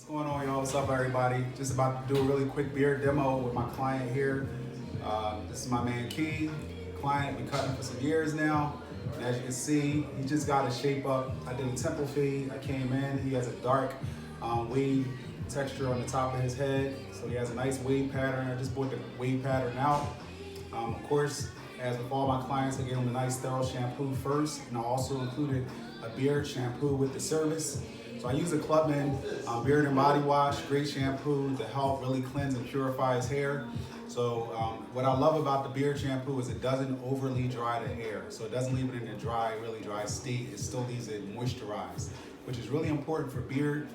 going on, y'all? What's up, everybody? Just about to do a really quick beard demo with my client here. This is my man Key. Client been cutting for some years now. And as you can see, he just got his shape up. I did a temple fade. I came in. He has a dark wave texture on the top of his head. So he has a nice wave pattern. I just brought the wave pattern out. Of course, as with all my clients, I gave them a nice thorough shampoo first. And I also included a beard shampoo with the service. So I use a Clubman beard and body wash, great shampoo to help really cleanse and purify his hair. So what I love about the beard shampoo is it doesn't overly dry the hair. So it doesn't leave it in a dry, really dry state. It still leaves it moisturized, which is really important for beard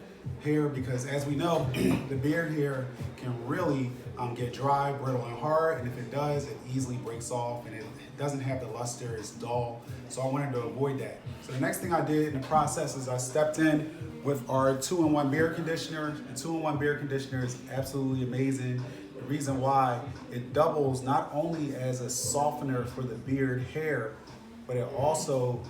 hair because as we know, the beard hair can really get dry, brittle, and hard. And if it does, it easily breaks off and it doesn't have the luster, it's dull. So I wanted to avoid that. So the next thing I did in the process is I stepped in with our 2-in-1 beard conditioner. The 2-in-1 beard conditioner is absolutely amazing. The reason why it doubles not only as a softener for the beard hair, but it also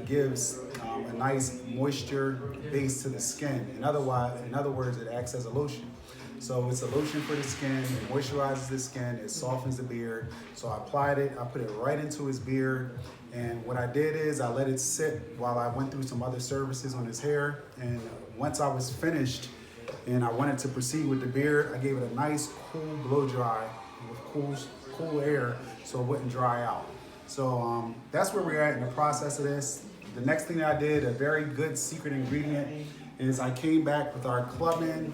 gives a nice moisture base to the skin. In other words, it acts as a lotion. So it's a lotion for the skin, it moisturizes the skin, it softens the beard. So I applied it, I put it right into his beard. And what I did is I let it sit while I went through some other services on his hair. And once I was finished and I wanted to proceed with the beard, I gave it a nice cool blow dry with cool air so it wouldn't dry out. So that's where we're at in the process of this. The next thing that I did, a very good secret ingredient, is I came back with our Clubman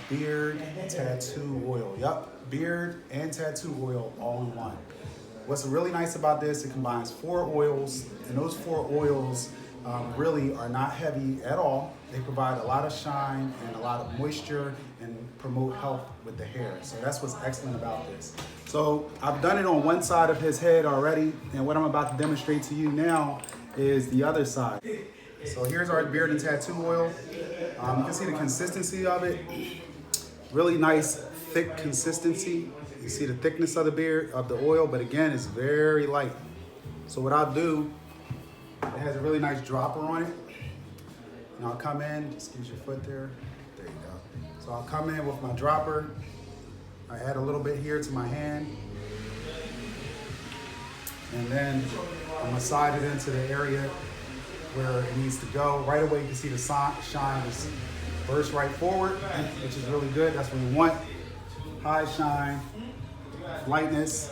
beard tattoo oil. Yup, beard and tattoo oil all in one. What's really nice about this, it combines 4 oils, and those 4 oils really are not heavy at all. They provide a lot of shine and a lot of moisture and promote health with the hair. So that's what's excellent about this. So I've done it on one side of his head already, and what I'm about to demonstrate to you now is the other side. So here's our beard and tattoo oil. You can see the consistency of it. Really nice, thick consistency. You see the thickness of the beard, of the oil, but again, it's very light. So what I'll do, it has a really nice dropper on it. And I'll come in, just use your foot there. There you go. So I'll come in with my dropper. I add a little bit here to my hand. And then I massage it into the area where it needs to go. Right away, you can see the shine just burst right forward, which is really good. That's what we want. High shine, lightness.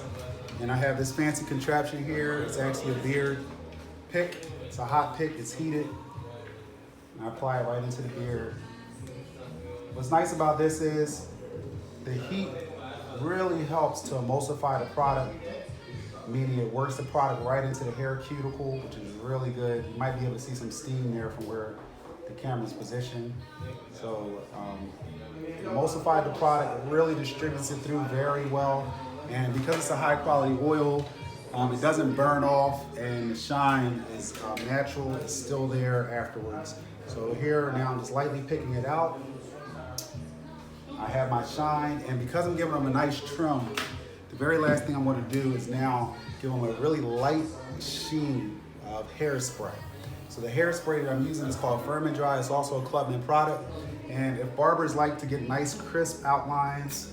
And I have this fancy contraption here. It's actually a beard pick. It's a hot pick, it's heated. And I apply it right into the beard. What's nice about this is the heat really helps to emulsify the product, meaning it works the product right into the hair cuticle, which is really good. You might be able to see some steam there from where the camera's positioned. So emulsified the product, it really distributes it through very well. And because it's a high quality oil, it doesn't burn off and the shine is natural, it's still there afterwards. So here now I'm just lightly picking it out. I have my shine, and because I'm giving them a nice trim, the very last thing I'm going to do is now give them a really light sheen of hairspray. So the hairspray that I'm using is called Firm and Dry. It's also a Clubman product. And if barbers like to get nice crisp outlines,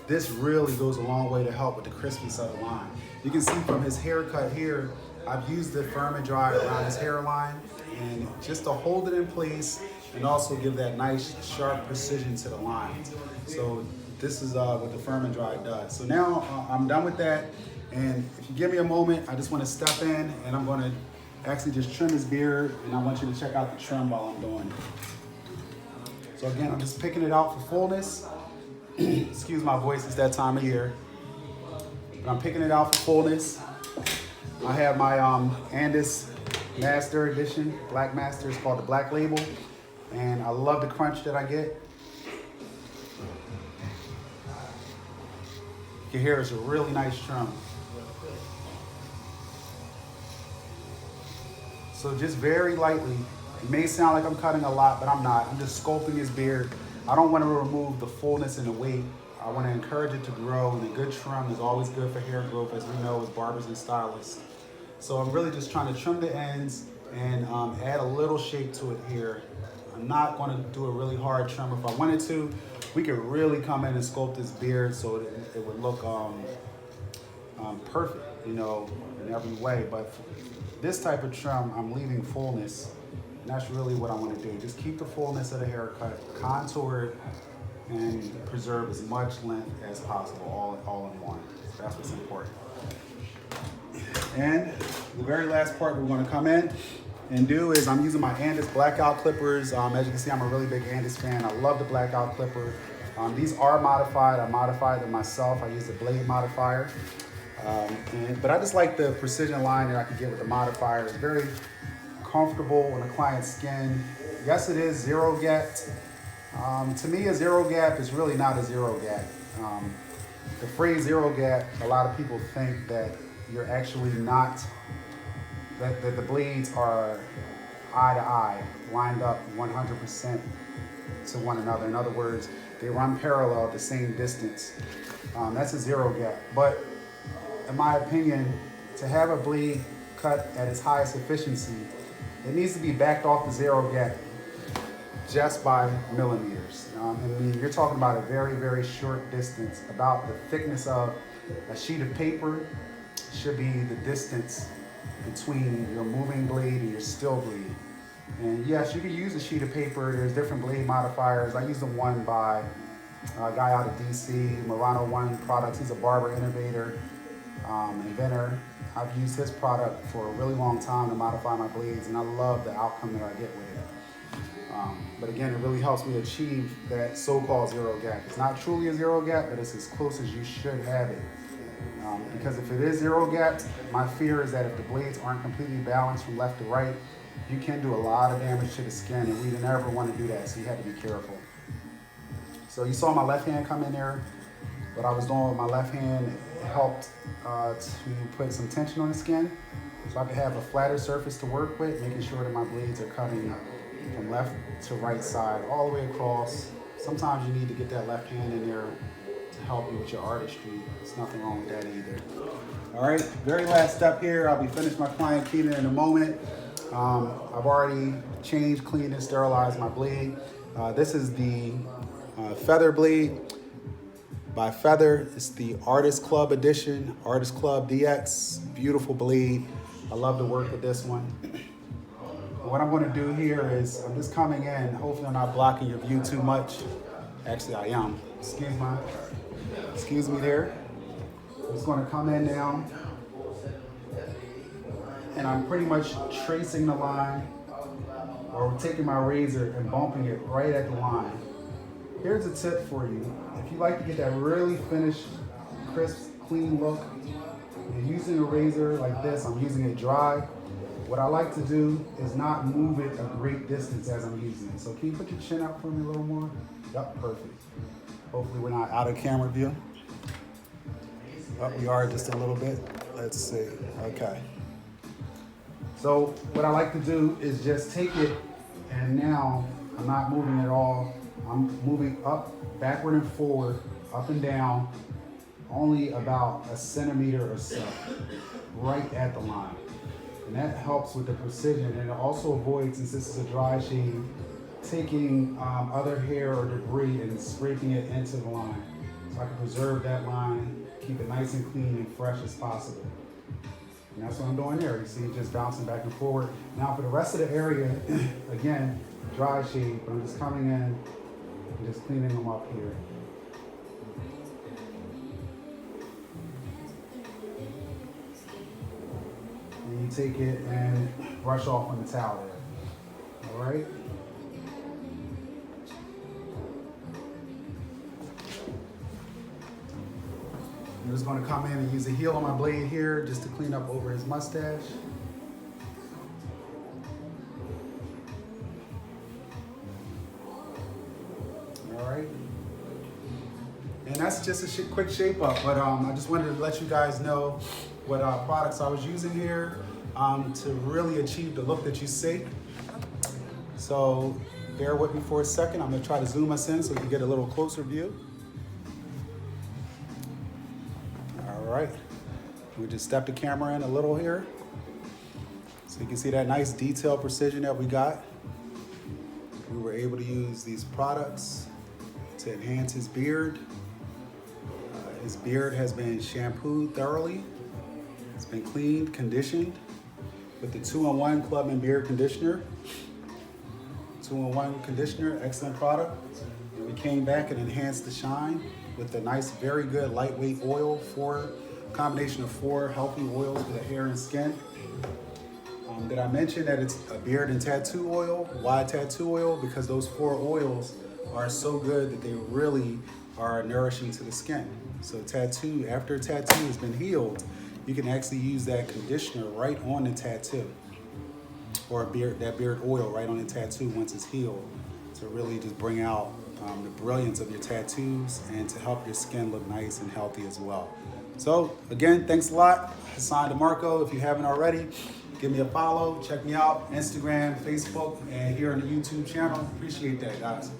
this really goes a long way to help with the crispness of the line. You can see from his haircut here, I've used the Firm and Dry around his hairline, and just to hold it in place and also give that nice sharp precision to the lines. So this is what the Firm and Dry does. So now I'm done with that, and if you give me a moment, I just want to step in and I'm going to actually just trim his beard, and I want you to check out the trim while I'm doing it. So again, I'm just picking it out for fullness. Excuse my voice, it's that time of year. But I'm picking it out for fullness. I have my Andis Master Edition, Black Master. It's called the Black Label. And I love the crunch that I get. You can hear it's a really nice trim. So just very lightly. It may sound like I'm cutting a lot, but I'm not. I'm just sculpting his beard. I don't want to remove the fullness and the weight. I want to encourage it to grow, and a good trim is always good for hair growth, as we know as barbers and stylists. So I'm really just trying to trim the ends and add a little shape to it here. I'm not going to do a really hard trim. If I wanted to, we could really come in and sculpt this beard so it would look perfect, you know, in every way. But for this type of trim, I'm leaving fullness, and that's really what I want to do. Just keep the fullness of the haircut, contour it, and preserve as much length as possible, all in one. So that's what's important. And the very last part we're going to come in and do is I'm using my Andis blackout clippers. As you can see, I'm a really big Andis fan. I love the blackout clipper. These are modified. I modified them myself. I use the blade modifier. But I just like the precision line that I can get with the modifier. It's very comfortable on a client's skin. Yes, it is zero gap. To me, a zero gap is really not a zero gap. The phrase zero gap, a lot of people think that you're actually not, that the blades are eye to eye, lined up 100% to one another. In other words, they run parallel at the same distance. That's a zero gap. But in my opinion, to have a blade cut at its highest efficiency, it needs to be backed off the zero gap just by millimeters. I mean, you're talking about a very, very short distance. About the thickness of a sheet of paper should be the distance between your moving blade and your still blade. And yes, you can use a sheet of paper. There's different blade modifiers. I use the one by a guy out of DC, Clubman Products. He's a barber innovator, inventor. I've used his product for a really long time to modify my blades, and I love the outcome that I get with it. But again, it really helps me achieve that so-called zero gap. It's not truly a zero gap, but it's as close as you should have it. Because if it is zero gap, my fear is that if the blades aren't completely balanced from left to right, you can do a lot of damage to the skin, and we never want to do that, so you have to be careful. So you saw my left hand come in there. What I was doing with my left hand helped to put some tension on the skin, so I could have a flatter surface to work with, making sure that my blades are cutting from left to right side, all the way across. Sometimes you need to get that left hand in there to help you with your artistry. There's nothing wrong with that either. All right, very last step here. I'll be finished my client cleaning in a moment. I've already changed, cleaned, and sterilized my blade. This is the Feather blade by Feather. It's the Artist Club edition, Artist Club DX. Beautiful blade. I love to work with this one. What I'm going to do here is I'm just coming in. Hopefully I'm not blocking your view too much. Actually, I am. Excuse me there. I'm just going to come in now, and I'm pretty much tracing the line, or taking my razor and bumping it right at the line. Here's a tip for you. If you like to get that really finished, crisp, clean look, you're using a razor like this. I'm using it dry. What I like to do is not move it a great distance as I'm using it. So can you put your chin up for me a little more? Yep, perfect. Hopefully we're not out of camera view. Oh, we are just a little bit. Let's see. Okay. So what I like to do is just take it, and now I'm not moving at all. I'm moving up, backward and forward, up and down, only about a centimeter or so, right at the line. And that helps with the precision, and it also avoids, since this is a dry shave, taking other hair or debris and scraping it into the line. So I can preserve that line, keep it nice and clean and fresh as possible. And that's what I'm doing there. You see it just bouncing back and forward. Now for the rest of the area, again, dry shave, but I'm just coming in and just cleaning them up here. And you take it and brush off on the towel there. All right? I'm just going to come in and use the heel on my blade here just to clean up over his mustache. All right. And that's just a quick shape up, but I just wanted to let you guys know what products I was using here to really achieve the look that you see. So bear with me for a second. I'm going to try to zoom us in so you can get a little closer view. All right, we just step the camera in a little here so you can see that nice detail precision that we got. we were able to use these products to enhance his beard. His beard has been shampooed thoroughly. It's been cleaned, conditioned with the 2-in-1 Clubman beard conditioner. 2-in-1 conditioner, excellent product. And we came back and enhanced the shine with a nice, very good lightweight oil, combination of 4 healthy oils for the hair and skin. Did I mention that it's a beard and tattoo oil? Why tattoo oil? Because those 4 oils are so good that they really are nourishing to the skin. So tattoo, after a tattoo has been healed, you can actually use that conditioner right on the tattoo, or that beard oil right on the tattoo once it's healed, to really just bring out the brilliance of your tattoos and to help your skin look nice and healthy as well. So again, thanks a lot, Hassan DeMarco. If you haven't already, give me a follow, check me out, Instagram, Facebook, and here on the YouTube channel. Appreciate that, guys.